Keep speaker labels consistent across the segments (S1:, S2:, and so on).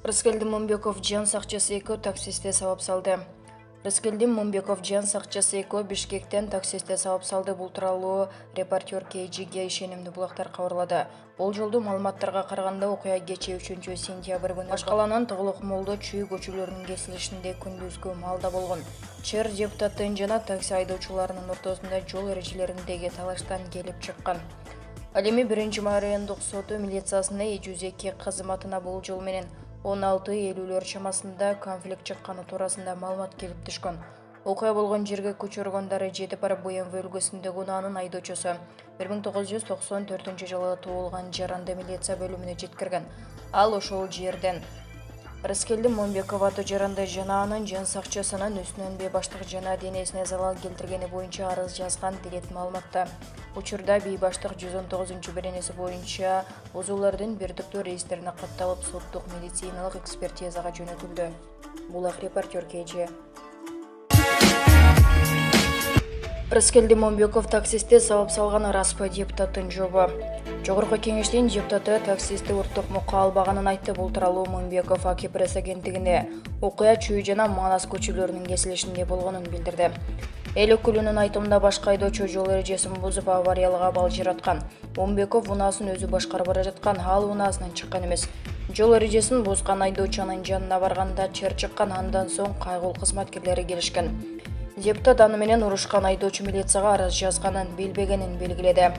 S1: Рыскелди Момбеков жан сакчысы экөө таксисте сабап салды. Рыскелди Момбеков жан сакчысы экөө Бишкектен таксисте сабап салды. Бул тууралуу репортер KG'ге ишенимдүү булактар кабарлады. Бул жолду маалыматтарга караганда окуя кечээ 3-сентябрь күнү Башкаланын Тоголок молдо Чүй көчөлөрүнүн кесилишинде күндүзгү маалда болгон. Чыр депутаттын жана такси айдоочуларынын ортосунда жол эрежелериндеги талаштан келип чыккан. Ал эми 1 райондук соту милициясына 102 кызматына бул жол менен 16:50 чамасында конфликт чыкканы туурасында маалымат келип түшкөн. Окуя болгон жерге көчөргөндөрү Жетипара БМВ өлкөсүндөгү унаанын айдоочусу 1994-жылы туулган Жаранды милиция бөлүмүнө жеткирген. Ал ошол жерден Рыскелди Момбеков аты Жаранды жана анын жан сакчысынын үстүнөн баштык жана денесине залал келтиргени боюнча арыз жазган делет маалыматта. Учурда баштык 119 боюнча бузуулардын бир топтоо рейстерине катталып соттук медициналык экспертизага жөнөтүлдү. Булак репортер KG. Рыскелди Момбеков таксисте сабап салганы распы депутаттын жобо. Жогорку кеңештин депутаты таксисти урттук мукка албаганын айтты. Бул тууралуу Момбеков АК пресс агенттигине окуя Чүй жана Манас көчөлөрүнүн кесилишинде болгонун билдирди. Эл өкүлүнүн айтымында башка айдоочу жол эрежесин бузуп авариялык абал жараткан. Момбеков унаасын өзү башкарып бара жаткан, ал унаасынан чыккан эмес. Жол эрежесин бузган айдоочунун жанына барганда чыр чыккан, андан соң кайгыл кызматкерлери келишкен. Депутат аны менен урушкан айдоочу милицияга арыз жазганын билбегенин белгиледи.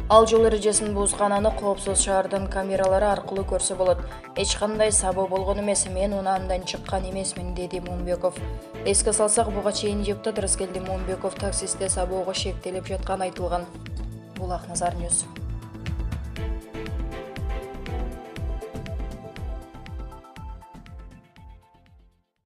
S1: Ал жол эрежесин бузгананы коопсуз шаардын камералары аркылуу көрсө болот. Эч кандай сабоо болгон эмес, мен унаандан чыккан эмесмин, деди Момбеков. Эске салсак, буга чейин депутат Рыскелди Момбеков таксисте сабоого шектелип жатканы айтылган. Булак Назар Ньюс.